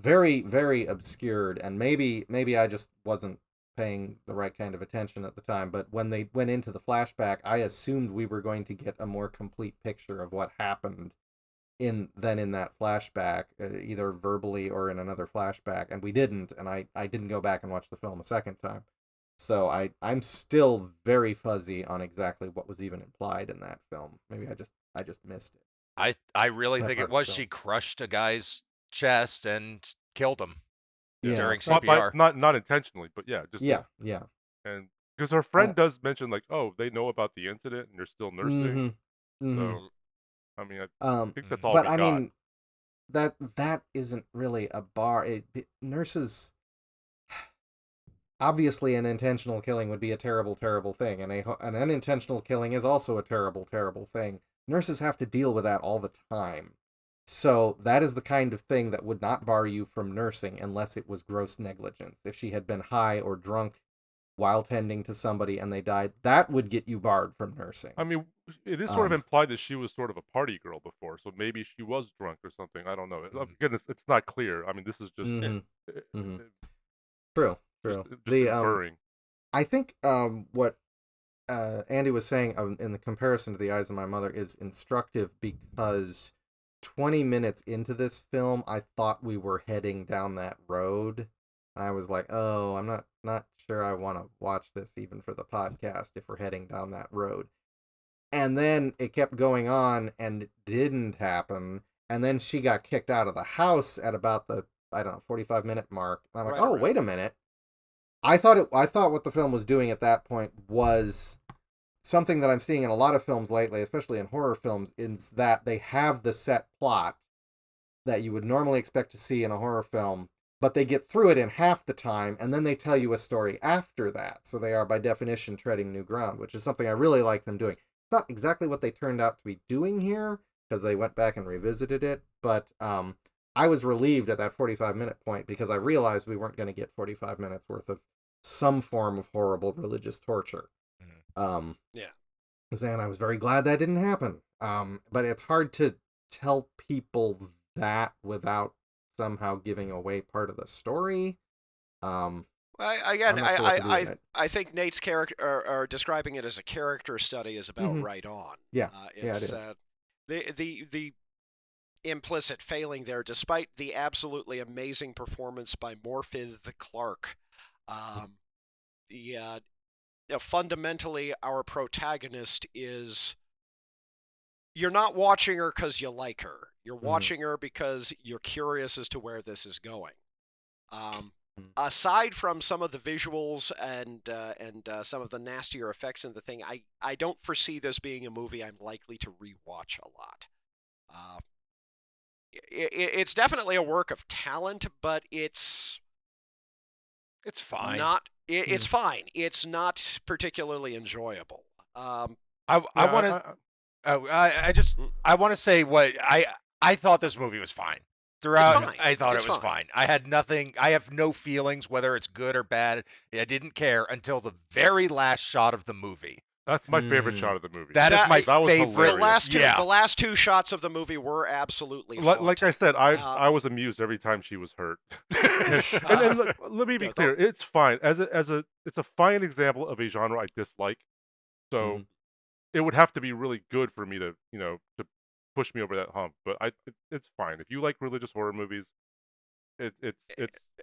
very, very obscured, and maybe I just wasn't paying the right kind of attention at the time, but when they went into the flashback, I assumed we were going to get a more complete picture of what happened in that flashback, either verbally or in another flashback, and we didn't, and I didn't go back and watch the film a second time. So I'm still very fuzzy on exactly what was even implied in that film. Maybe I just missed it. I really think it was she crushed a guy's chest and killed him during CPR. Not intentionally, but just yeah. And because her friend does mention they know about the incident and they're still nursing. So I mean, I think that's all. But I mean, that isn't really a bar. Nurses, obviously, an intentional killing would be a terrible, terrible thing, and an unintentional killing is also a terrible, terrible thing. Nurses have to deal with that all the time. So that is the kind of thing that would not bar you from nursing unless it was gross negligence. If she had been high or drunk while tending to somebody and they died, that would get you barred from nursing. I mean, it is sort of implied that she was sort of a party girl before, so maybe she was drunk or something. I don't know. Again, it's not clear. I mean, this is just true. Just inferring. I think what Andy was saying in the comparison to The Eyes of My Mother is instructive because 20 minutes into this film, I thought we were heading down that road. I was like, oh, I'm not sure I want to watch this even for the podcast if we're heading down that road. And then it kept going on and it didn't happen. And then she got kicked out of the house at about the, 45-minute mark. And I'm like, wait a minute. I thought what the film was doing at that point was something that I'm seeing in a lot of films lately, especially in horror films, is that they have the set plot that you would normally expect to see in a horror film, but they get through it in half the time, and then they tell you a story after that. So they are, by definition, treading new ground, which is something I really like them doing. It's not exactly what they turned out to be doing here, because they went back and revisited it, but I was relieved at that 45-minute point because I realized we weren't going to get 45 minutes worth of some form of horrible religious torture. Yeah. And I was very glad that didn't happen. But it's hard to tell people that without somehow giving away part of the story. Again, I'm not sure what to do with it. I think Nate's character, or describing it as a character study, is about right on. Yeah, It's, yeah, it is. The implicit failing there, despite the absolutely amazing performance by Morfydd the Clark, fundamentally our protagonist is, you're not watching her because you like her. You're watching her because you're curious as to where this is going. Aside from some of the visuals and some of the nastier effects in the thing, I don't foresee this being a movie I'm likely to rewatch a lot. It's definitely a work of talent, but it's fine. It's fine. It's not particularly enjoyable. I want to say what I thought this movie was fine. Throughout, I thought it was fine. I have no feelings whether it's good or bad. I didn't care until the very last shot of the movie. That's my favorite shot of the movie. That is my favorite. The last two shots of the movie were absolutely like I said, I was amused every time she was hurt. and look, let me be clear, it's fine. It's a fine example of a genre I dislike. So it would have to be really good for me to to push me over that hump. But it's fine. If you like religious horror movies, it's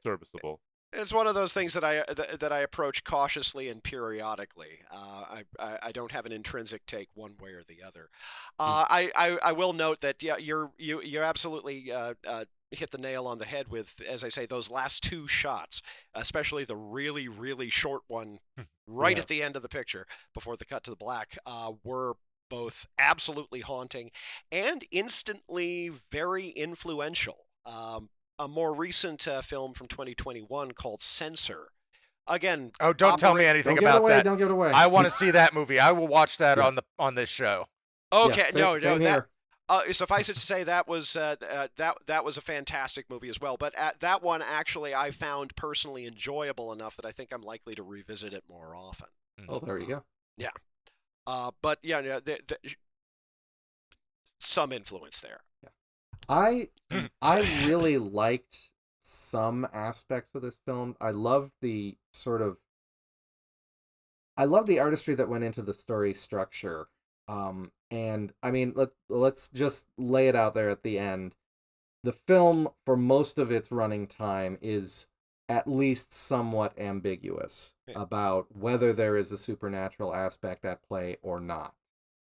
serviceable. It's one of those things that I approach cautiously and periodically. I don't have an intrinsic take one way or the other. I will note that you absolutely hit the nail on the head with, as I say, those last two shots, especially the really, really short one right at the end of the picture before the cut to the black, were both absolutely haunting and instantly very influential. A more recent film from 2021 called Censor. Again, don't tell me anything about that. Don't give it away. I want to see that movie. I will watch that on this show. Okay, same suffice it to say that was that was a fantastic movie as well. But that one actually I found personally enjoyable enough that I think I'm likely to revisit it more often. Oh, there you go. Yeah, but yeah, some influence there. Yeah. I really liked some aspects of this film. I love the artistry that went into the story structure. And I mean, let's just lay it out there at the end. The film, for most of its running time, is at least somewhat ambiguous about whether there is a supernatural aspect at play or not.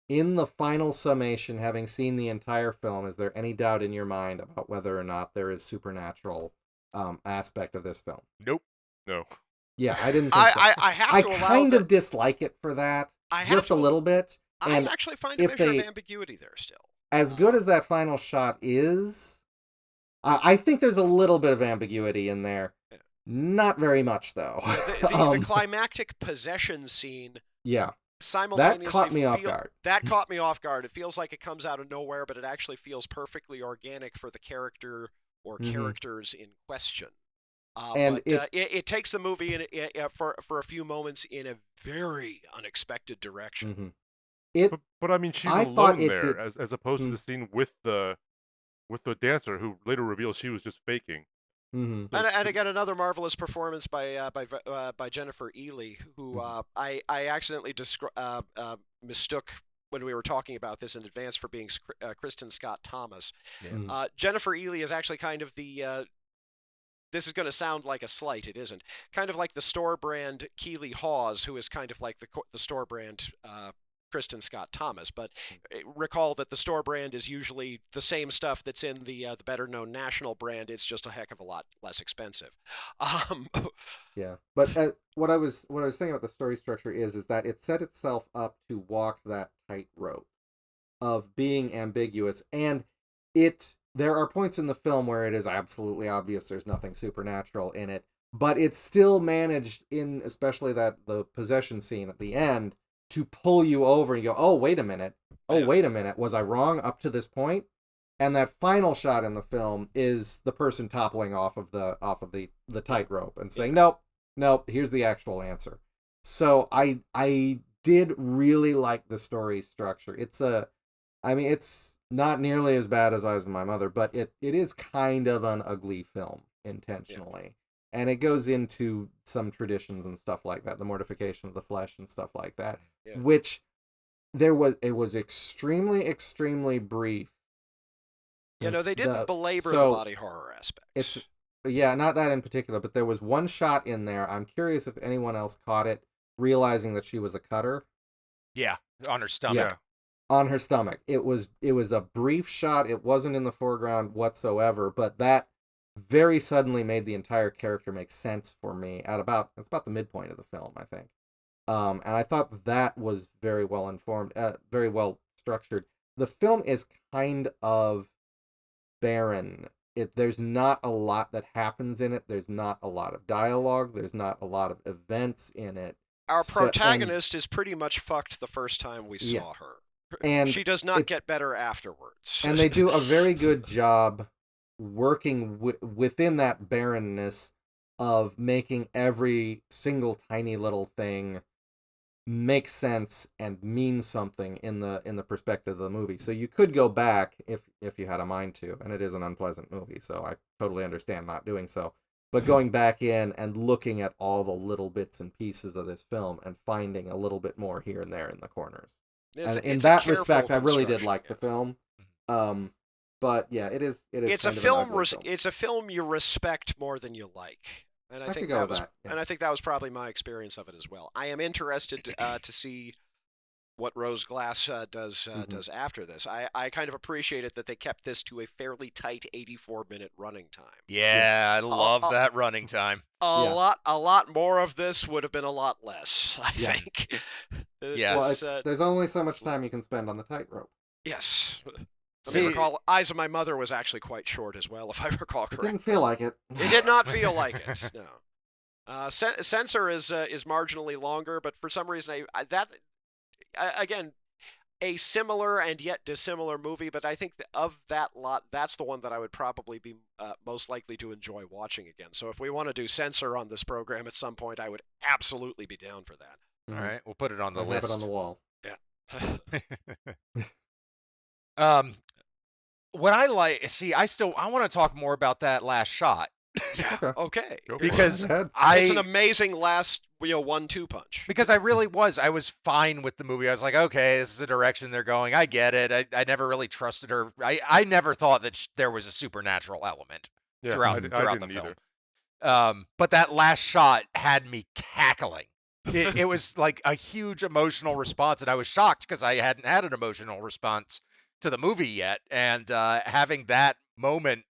In the final summation, having seen the entire film, is there any doubt in your mind about whether or not there is supernatural aspect of this film? Nope. No. Yeah, I didn't think so. I kind of dislike it for that, just a little bit. And I actually find a measure of ambiguity there still. As good as that final shot is, I think there's a little bit of ambiguity in there. Yeah. Not very much, though. The climactic possession scene. Yeah. Simultaneously that caught me off guard. That caught me off guard. It feels like it comes out of nowhere, but it actually feels perfectly organic for the character or characters in question. And it takes the movie for a few moments in a very unexpected direction. But I mean, she's alone there, as opposed to the scene with the dancer, who later reveals she was just faking. And again, another marvelous performance by Jennifer Ely, who I accidentally mistook when we were talking about this in advance for being Kristen Scott Thomas. Yeah. Jennifer Ely is actually kind of the. This is going to sound like a slight. It isn't. Kind of like the store brand Keeley Hawes, who is kind of like the store brand Kristen Scott Thomas, but recall that the store brand is usually the same stuff that's in the better known national brand. It's just a heck of a lot less expensive. Yeah, but what I was thinking about the story structure is that it set itself up to walk that tightrope of being ambiguous, and it there are points in the film where it is absolutely obvious there's nothing supernatural in it, but it's still managed in, especially the possession scene at the end, to pull you over and you go, oh, wait a minute. Oh, wait a minute. Was I wrong up to this point? And that final shot in the film is the person toppling off of the tightrope and saying, nope, here's the actual answer. So I did really like the story structure. It's not nearly as bad as Eyes of My Mother, but it is kind of an ugly film intentionally. Yeah. And it goes into some traditions and stuff like that, the mortification of the flesh and stuff like that, which it was extremely, extremely brief. They didn't belabor the body horror aspect. Not that in particular, but there was one shot in there. I'm curious if anyone else caught it, realizing that she was a cutter. Yeah, on her stomach. Yeah. On her stomach. It was a brief shot. It wasn't in the foreground whatsoever, but that very suddenly made the entire character make sense for me it's about the midpoint of the film, I think. And I thought that was very well informed, very well structured. The film is kind of barren. There's not a lot that happens in it. There's not a lot of dialogue. There's not a lot of events in it. Our protagonist is pretty much fucked the first time we saw her. And she does not get better afterwards. And they do a very good job working within that barrenness of making every single tiny little thing make sense and mean something in the perspective of the movie. So you could go back if you had a mind to, and it is an unpleasant movie, so I totally understand not doing so. But going back in and looking at all the little bits and pieces of this film and finding a little bit more here and there in the corners. And in that respect, I really did like the film. But yeah, it is. It's a film. It's a film you respect more than you like, and I think that was. And I think that was probably my experience of it as well. I am interested to see what Rose Glass does after this. I kind of appreciate it that they kept this to a fairly tight 84-minute running time. Yeah, I love that running time. A lot more of this would have been a lot less, I think. Yes. Well, there's only so much time you can spend on the tightrope. Yes. I recall Eyes of My Mother was actually quite short as well, if I recall correctly. It didn't feel like it. It did not feel like it. No. Censor is marginally longer, but for some reason again, a similar and yet dissimilar movie, but I think of that lot, that's the one that I would probably be most likely to enjoy watching again. So if we want to do Censor on this program at some point, I would absolutely be down for that. All right, we'll put it on the list. Have it on the wall. Yeah. What I like, I want to talk more about that last shot. Yeah. Okay. Because it's an amazing last 1-2 punch. Because I was fine with the movie. I was like, okay, this is the direction they're going. I get it. I never really trusted her. I never thought that there was a supernatural element throughout the film. But that last shot had me cackling. It was like a huge emotional response, and I was shocked because I hadn't had an emotional response to the movie yet, and having that moment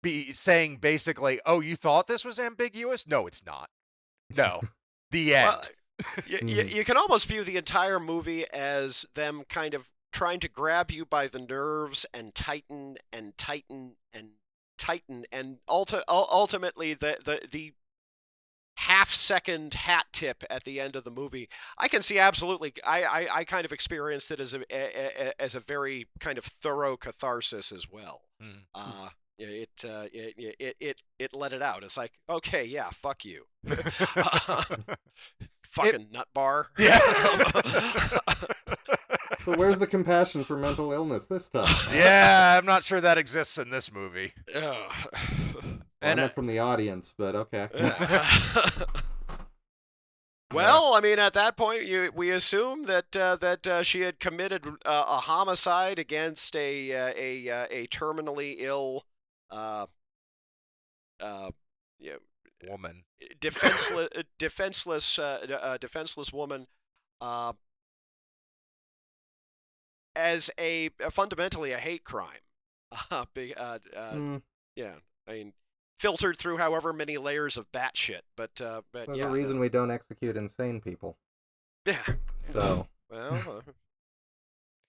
be saying basically, oh, you thought this was ambiguous? No, it's not. No. The end. Well, you can almost view the entire movie as them kind of trying to grab you by the nerves and tighten and tighten and tighten, and ultimately the half-second hat tip at the end of the movie. I can see absolutely. I kind of experienced it as a very kind of thorough catharsis as well. It let it out. It's like, okay, yeah, fuck you, fucking nut bar. Yeah. So where's the compassion for mental illness this time? Yeah, I'm not sure that exists in this movie. And not from the audience, but okay. Well, I mean, at that point, we assume that she had committed a homicide against a terminally ill woman, defenseless woman, as fundamentally a hate crime. Yeah, I mean, filtered through however many layers of batshit, but there's a reason we don't execute insane people. Yeah. So well,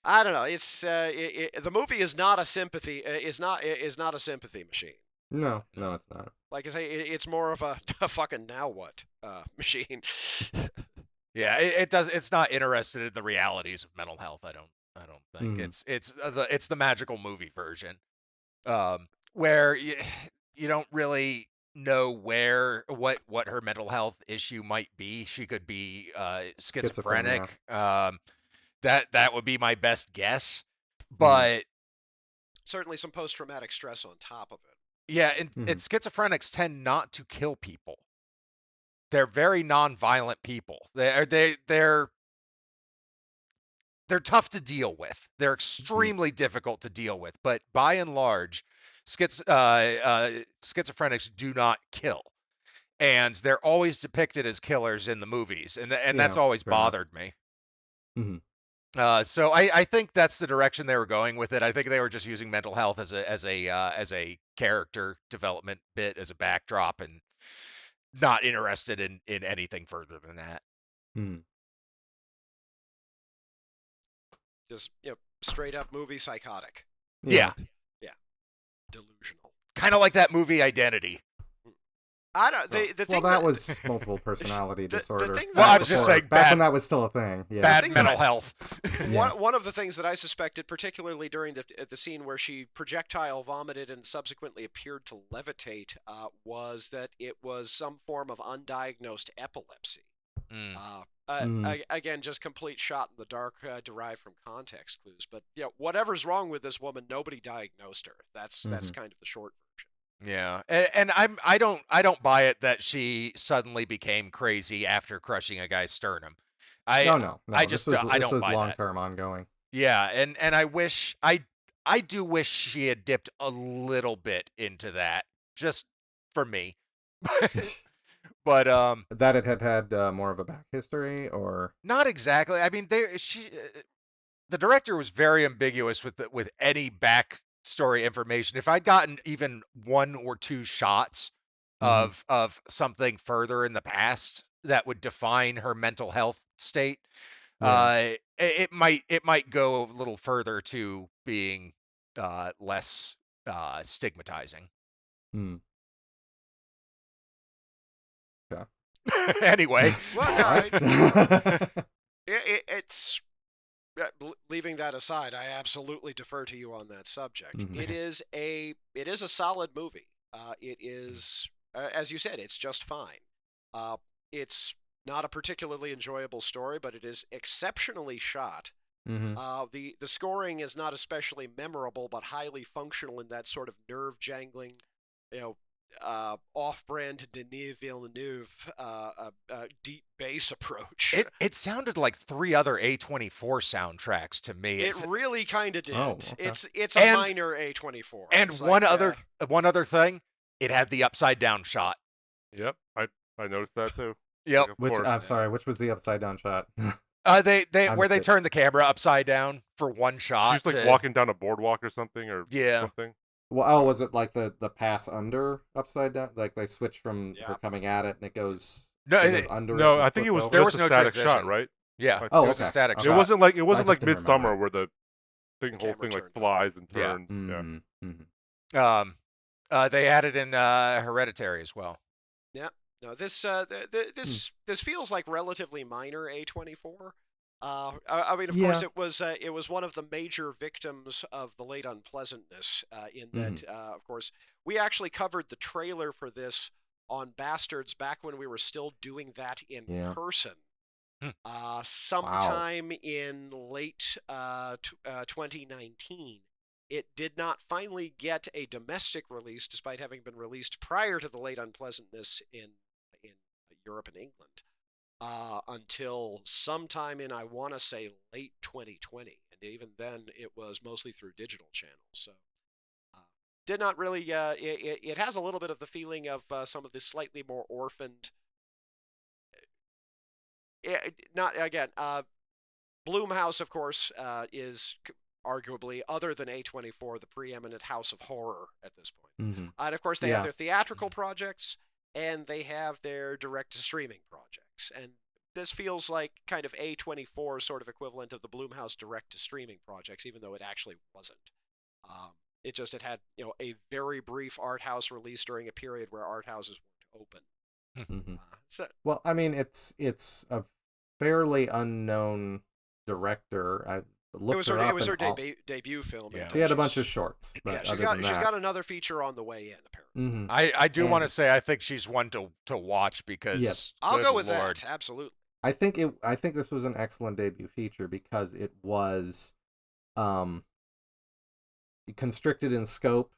I don't know. It's the movie is not a sympathy is not a sympathy machine. No, it's not. Like I say, it's more of a fucking now what machine. Yeah, it does. It's not interested in the realities of mental health. I don't think Mhm. it's the magical movie version, where you don't really know what her mental health issue might be. She could be Schizophrenia. schizophrenic. That would be my best guess. Mhm. But Certainly some post-traumatic stress on top of it. yeah, and Mhm. schizophrenics tend not to kill people. They're very non-violent people. They're tough to deal with. They're extremely difficult to deal with. But by and large, schizophrenics do not kill, and they're always depicted as killers in the movies, and that's Yeah, always fair enough. bothered me. Mhm. So I think that's the direction they were going with it. I think they were just using mental health as a character development bit, as a backdrop, and not interested in anything further than that. Mhm. Just straight up movie psychotic. Yeah, Delusional. kind of like that movie Identity. I don't. Well, The well, thing that was multiple personality the disorder. thing Well, that I was just before- saying back when bad- that was still a thing. Yeah. Bad thing mental that- health. Yeah. One of the things that I suspected, particularly during the scene where she projectile vomited and subsequently appeared to levitate, was that it was some form of undiagnosed epilepsy. Mm. Again, just complete shot in the dark, derived from context clues. But whatever's wrong with this woman, nobody diagnosed her. That's kind of the short version. Yeah, and I don't buy it that she suddenly became crazy after crushing a guy's sternum. No. I This just was I this don't was buy long that. term ongoing. Yeah, and I do wish she had dipped a little bit into that, just for me. But That it had more of a back history, or not exactly. I mean, the director was very ambiguous with any backstory information. If I'd gotten even one or two shots of something further in the past that would define her mental health state, it might go a little further to being less stigmatizing. Hmm. Okay. Anyway, Well, no, Alright. it's leaving that aside. I absolutely defer to you on that subject. Mhm. It is a solid movie. It is, as you said, it's just fine. It's not a particularly enjoyable story, but it is exceptionally shot. Mhm. The scoring is not especially memorable, but highly functional in that sort of nerve jangling, off-brand Denis Villeneuve deep bass approach. it sounded like 3 other A24 soundtracks to me. It really kind of did. Oh, okay. It's a minor A24. And It's one like, other thing, it had the upside down shot. Yep, I noticed that too. Yep. Like, of Which course. I'm sorry, which was the upside down shot? They I where they missed it. turned the camera upside down for one shot. She's like to- walking down a boardwalk or something, or Yeah. something. Well, was it like the pass under upside down? Like they switch from Yeah. her coming at it and it goes No, under. No, it and I think it flips was over? There just was a no static transition. shot, right? Yeah. Like, Oh, it was a okay. static Okay. It shot. wasn't like I just didn't remember Midsummer it. where the whole camera thing like turned. flies and Yeah. turns. Yeah. Mhm. They added in Hereditary as well. no, this this feels like relatively minor A24. I mean, of course, it was one of the major victims of the late unpleasantness. In that, of course, we actually covered the trailer for this on Bastards back when we were still doing that in person. Sometime in late 2019. It did not finally get a domestic release, despite having been released prior to the late unpleasantness in Europe and England, until sometime in, I want to say, late 2020. And even then, it was mostly through digital channels. So did not really, it has a little bit of the feeling of some of the slightly more orphaned, Blumhouse, of course, is arguably, other than A24, the preeminent house of horror at this point. And of course, they have their theatrical projects, and they have their direct-to-streaming projects. And this feels like kind of A24 sort of equivalent of the Blumhouse direct-to-streaming projects, even though it actually wasn't. It had a very brief art house release during a period where art houses weren't open. Mm-hmm. Well, I mean, it's a fairly unknown director. I looked her up. It was her debut film. Yeah. She had a bunch of shorts. But yeah, she's got another feature on the way in, apparently. Mm-hmm. I do want to say I think she's one to watch because yes, I'll go with Lord. that. Absolutely. I think this was an excellent debut feature because it was constricted in scope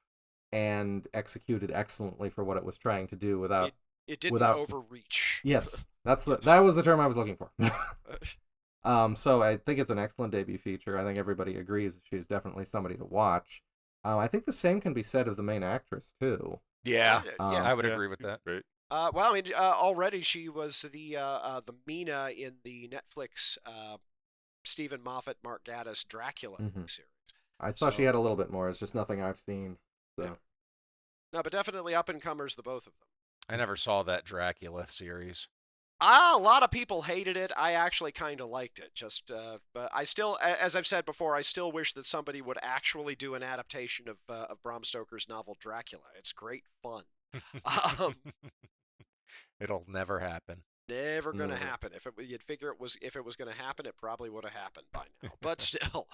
and executed excellently for what it was trying to do without it didn't overreach. Yes, that was the term I was looking for. So I think it's an excellent debut feature. I think everybody agrees she's definitely somebody to watch. I think the same can be said of the main actress too. Yeah, yeah. I would agree with that. Great. Well, I mean, already she was the Mina in the Netflix Stephen Moffat, Mark Gatiss Dracula series. I saw she had a little bit more. It's just nothing I've seen. So. Yeah. No, but definitely up and comers, the both of them. I never saw that Dracula series. A lot of people hated it. I actually kind of liked it. But I still, as I've said before, I still wish that somebody would actually do an adaptation of Bram Stoker's novel Dracula. It's great fun. It'll never happen. Never gonna happen. You'd figure if it was gonna happen, it probably would have happened by now. But still.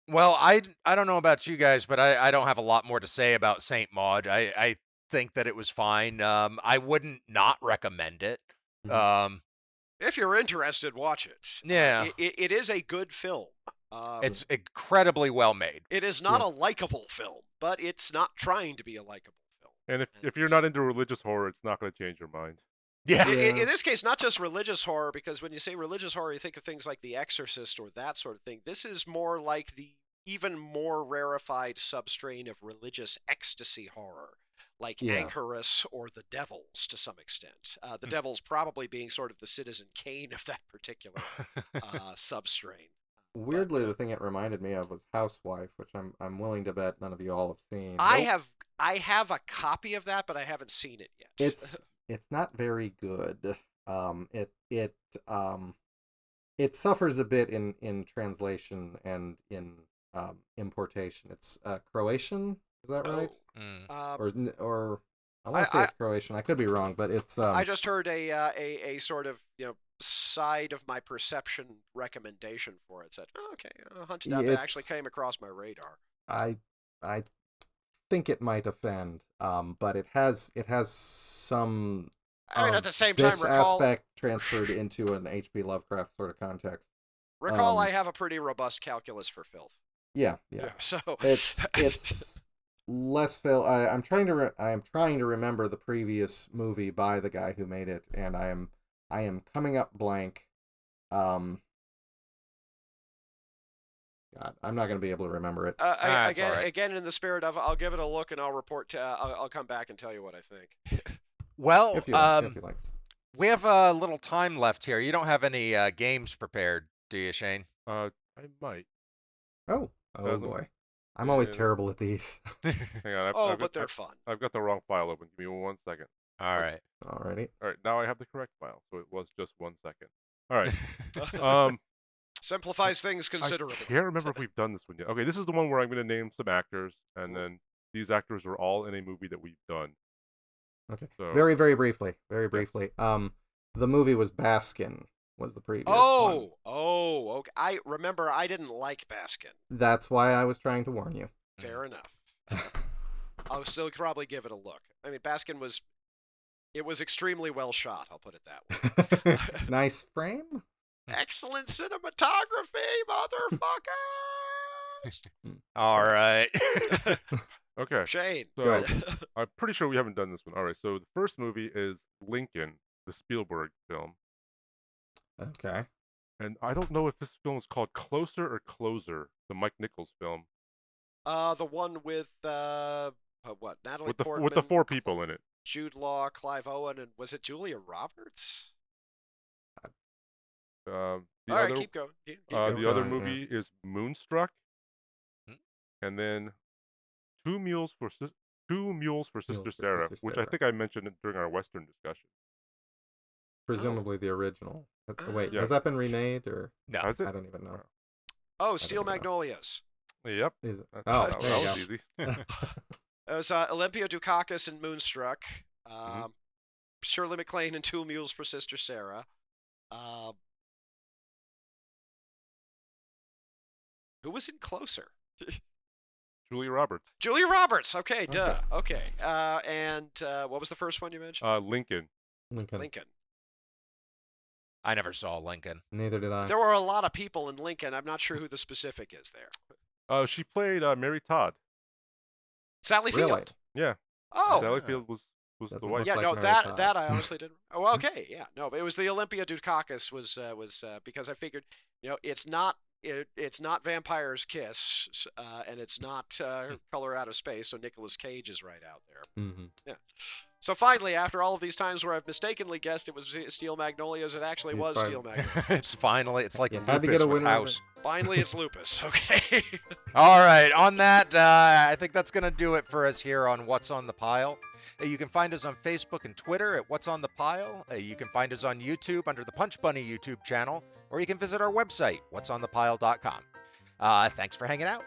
Well, I don't know about you guys, but I don't have a lot more to say about Saint Maud. I think that it was fine. I wouldn't not recommend it. If you're interested, watch it. Yeah. It is a good film. It's incredibly well made. It is not a likable film, but it's not trying to be a likable film. And if you're not into religious horror, it's not going to change your mind. Yeah. In this case, not just religious horror, because when you say religious horror, you think of things like The Exorcist or that sort of thing. This is more like the even more rarefied substrain of religious ecstasy horror, like Anchorus or The Devils to some extent. The Devils probably being sort of the Citizen Kane of that particular substrain. Weirdly, the thing it reminded me of was Housewife, which I'm willing to bet none of you all have seen. I have a copy of that, but I haven't seen it yet. It's not very good. It suffers a bit in translation and in importation. It's Croatian, is that right? Or I want to say it's Croatian. I could be wrong, but it's. I just heard a sort of side of my perception recommendation for it. Said, okay, I'll hunt it up. It actually came across my radar. I think it might offend, but it has some. I mean, at the same time, this aspect transferred into an H.P. Lovecraft sort of context. Recall, I have a pretty robust calculus for filth. Yeah. So it's less Phil. I'm trying to remember the previous movie by the guy who made it, and I am coming up blank. God, I'm not going to be able to remember it. Again, in the spirit of, I'll give it a look and I'll report. I'll come back and tell you what I think. Well, if you like. We have a little time left here. You don't have any games prepared, do you, Shane? I might. Oh boy. I'm always terrible at these. Hang on. But they're fun. I've got the wrong file open. Give me 1 second. All right. Alrighty. All right. Now I have the correct file, so it was just 1 second. All right. Simplifies things considerably. I can't remember if we've done this one yet. Okay, this is the one where I'm going to name some actors, and then these actors are all in a movie that we've done. Okay. So, very briefly. The movie was Baskin. Was the previous one. Okay. I remember I didn't like Baskin. That's why I was trying to warn you. Fair enough. I'll still probably give it a look. I mean, Baskin was extremely well shot, I'll put it that way. Nice frame? Excellent cinematography, motherfuckers! All right. Okay. Shane. So, I'm pretty sure we haven't done this one. All right, so the first movie is Lincoln, the Spielberg film. Okay. And I don't know if this film is called Closer or Closer, the Mike Nichols film. The one with Natalie Portman, with the 4 people in it. Jude Law, Clive Owen, and was it Julia Roberts? All right, keep going. The other movie is Moonstruck, and then Two Mules for Sister Sarah, which I think I mentioned during our Western discussion. Presumably the original. Wait, Yeah. has that been remade or No. Has it? I don't even know. Oh, Steel even know. Magnolias. Yep. Is it? That, Oh, that there you was go. easy. It was Olympia Dukakis in Moonstruck. Shirley MacLaine in Two Mules for Sister Sarah. Who was in Closer? Julia Roberts. Julia Roberts. Okay, duh. Okay. And what was the first one you mentioned? Lincoln. Lincoln. I never saw Lincoln. Neither did I. There were a lot of people in Lincoln. I'm not sure who the specific is there. She played Mary Todd. Sally Really? Field. Yeah. Oh. Sally Field was the Doesn't wife. look Yeah, like no, Mary that Todd. that I honestly didn't. Oh, okay, yeah, no, but it was the Olympia Dukakis was because I figured, it's not Vampire's Kiss, and it's not Color Out of Space, so Nicolas Cage is right out there. Mm-hmm. Yeah. So finally, after all of these times where I've mistakenly guessed it was Steel Magnolias, it actually was Steel Magnolias. It's like You had to Lupus get a with winner. House. Finally, it's Lupus. Okay. All right, on that, I think that's going to do it for us here on What's on the Pile. You can find us on Facebook and Twitter at What's on the Pile. You can find us on YouTube under the Punch Bunny YouTube channel, or you can visit our website, whatsonthepile.com. Thanks for hanging out.